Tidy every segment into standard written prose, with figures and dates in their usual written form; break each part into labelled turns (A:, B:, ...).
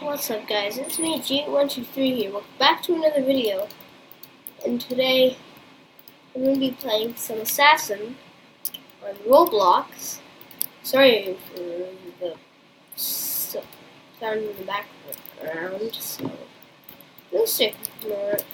A: What's up guys, it's me G123 here, welcome back to another video, and today I'm going to be playing some Assassin on Roblox. Sorry for the sound in the background, so just ignore it.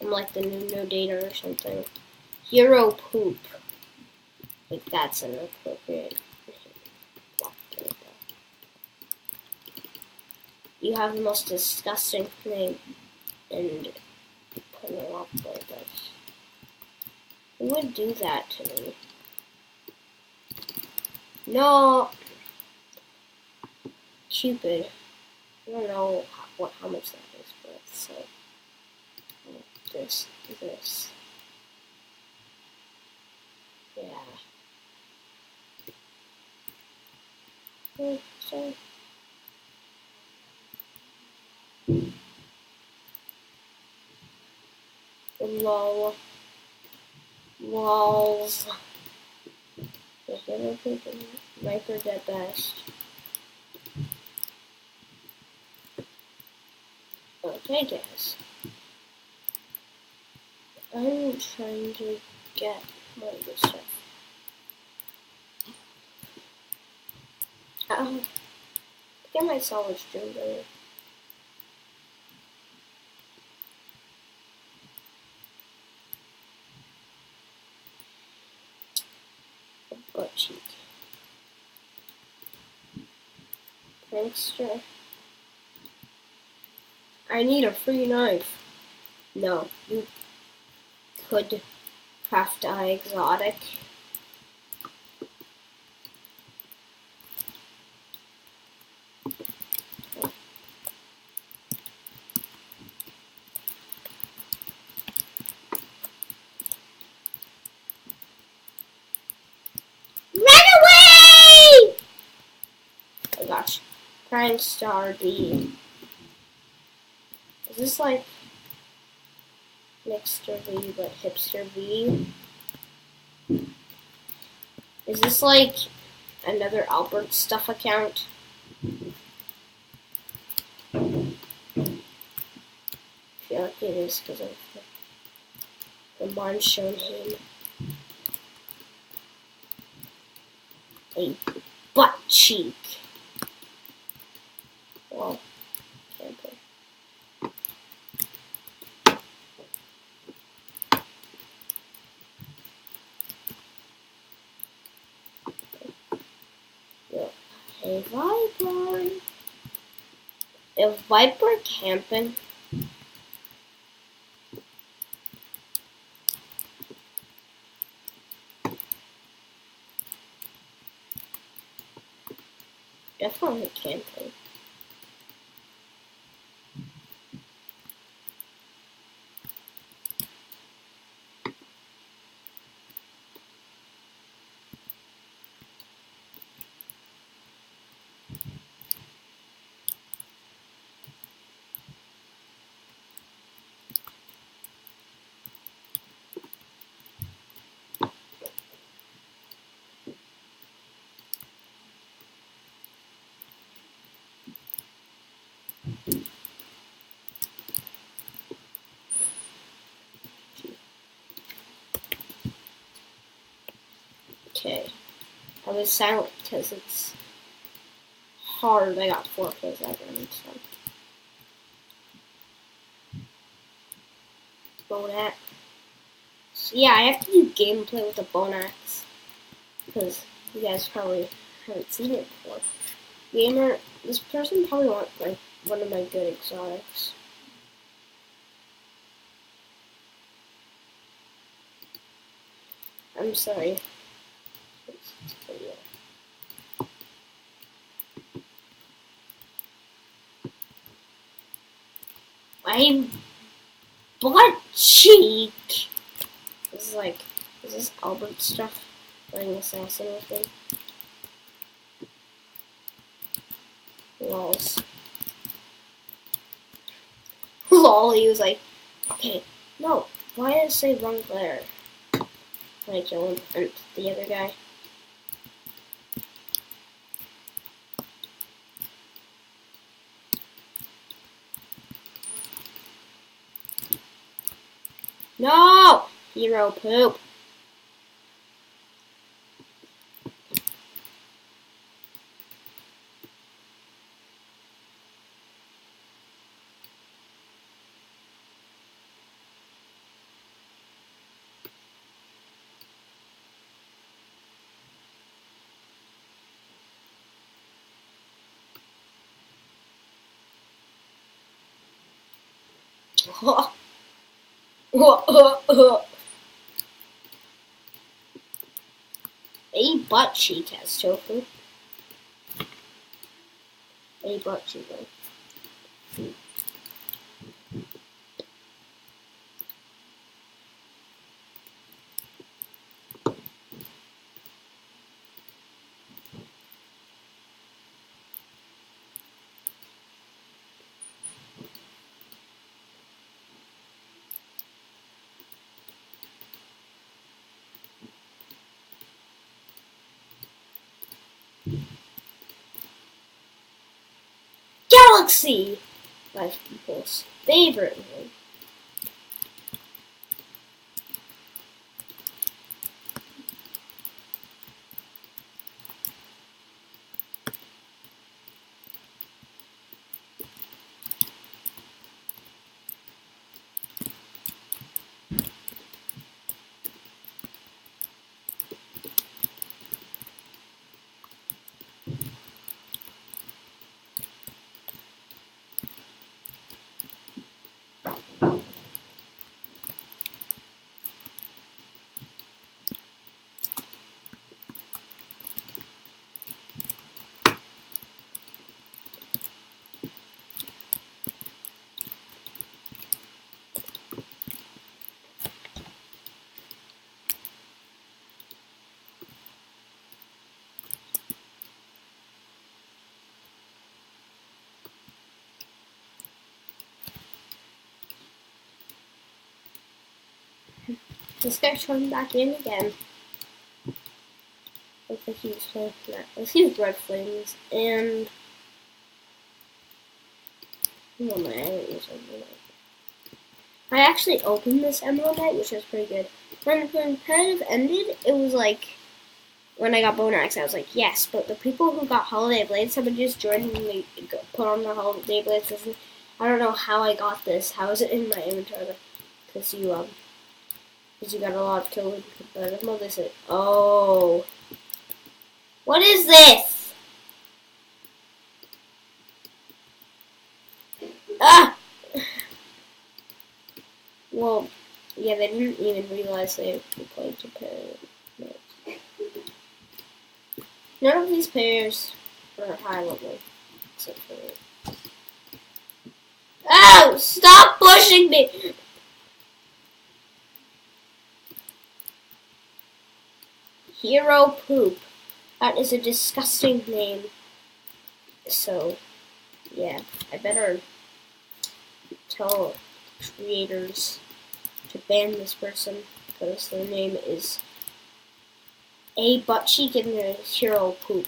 A: I'm like the new no data or something. Hero poop. Like that's inappropriate. You have the most disgusting thing and put it up like this. Who would do that to me? No, Cupid. I don't know how much that is, but so this. Yeah. So. Lol. Walls. Viper dead best. Okay, guys. I'm trying to get more of this stuff. Get my solid stream better. Butt cheek. Prankster. I need a free knife. No, you could craft an exotic. Oh gosh. Prankster B. Is this like Mixter V but Hipster V? Is this like another Albert Stuff account? I feel like it is because of the mod shown him a butt cheek. Well, can't play. A Viper. A Viper camping. Definitely camping. Okay. I was silent because it's hard. I got 4 kills that round, so. Bone axe. So yeah, I have to do gameplay with a bone axe. Because you guys probably haven't seen it before. Gamer, this person probably wants like one of my good exotics. I'm sorry. My butt cheek is like, is this Albert Stuff playing Assassin with me? Lols. Lol, he was like, okay, no, why did it say wrong player? when I kill him and the other guy. No! Hero poop. A butt cheek has tofu. A butt cheek. Galaxy! My people's favorite one. This guy's coming back in again. Looks like he's playing that. Let's use red flames and oh man, I haven't used Emerald. I actually opened this Emerald Knight, which was pretty good. When the competitive ended, it was like when I got Bone Axe, I was like, yes, but the people who got Holiday Blades have just joined and they put on their Holiday Blades. I don't know how I got this. How is it in my inventory? Because you got a lot of killing competitive mode. They said, oh, what is this? Ah! Well, yeah, they didn't even realize they were playing competitive mode. None of these players are high level, except for me. Oh! Stop pushing me! Hero Poop. That is a disgusting name. So, yeah, I better tell creators to ban this person because their name is A Butt Cheek and their Hero Poop.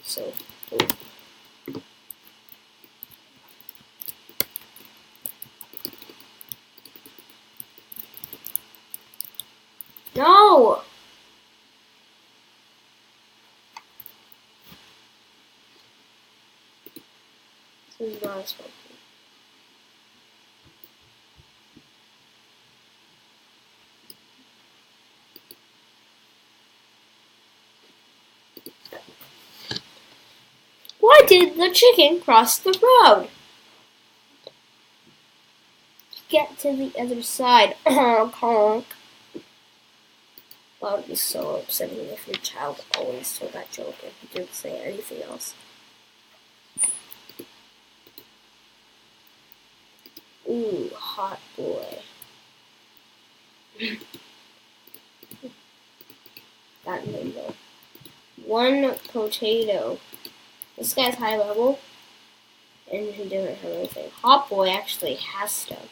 A: So, poop. No! This is not a smoke. Why did the chicken cross the road? Get to the other side. Conk. That would be so upsetting if your child always told that joke and he didn't say anything else. Ooh, hot boy. That name though. One potato. This guy's high level, and he doesn't have anything. Hot boy actually has stuff.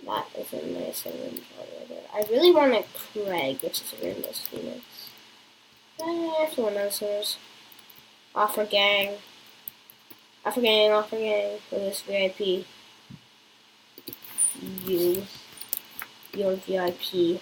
A: That is a nice inventory. I really want a Craig, which is a Rainbow Phoenix. Everyone knows. Offer gang. Offer gang for this VIP. You're VIP.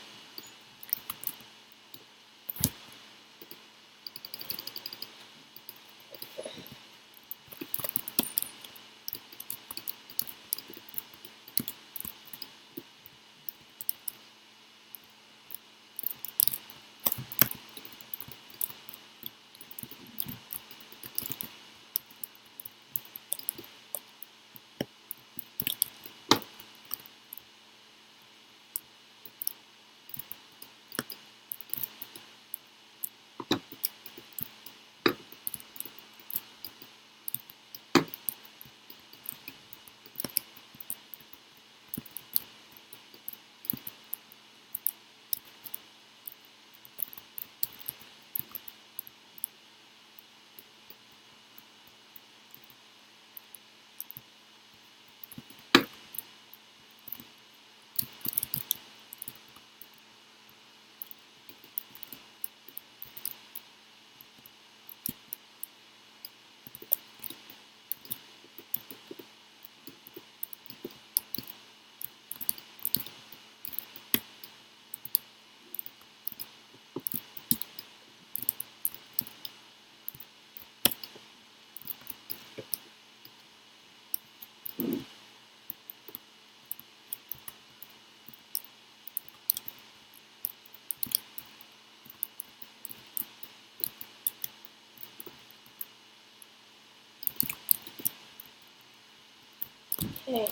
A: Okay.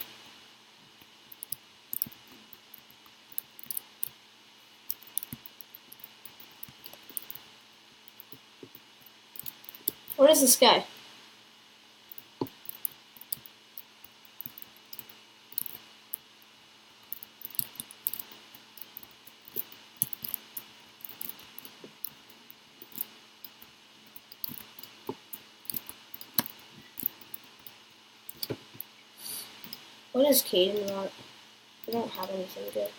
A: What is this guy? What is Caden want? I don't have anything good.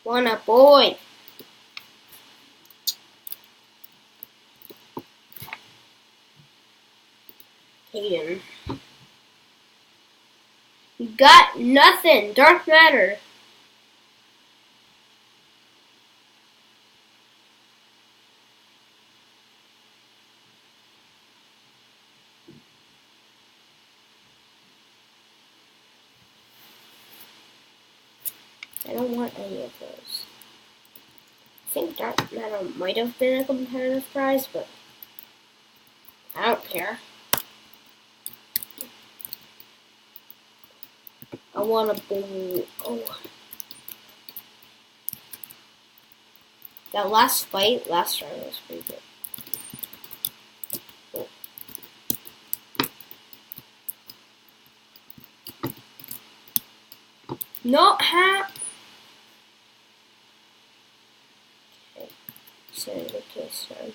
A: Wanna boy. Caden. You got nothing. Dark matter. I don't want any of those. I think dark matter might have been a competitive prize, but I don't care. I want a bowl. Oh. That last fight, last round was pretty good. Not hat. Okay, so the case round.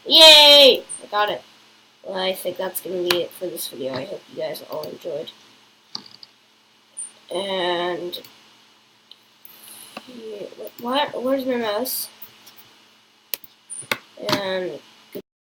A: Yay! I got it. Well, I think that's gonna be it for this video. I hope you guys all enjoyed. And where's my mouse? And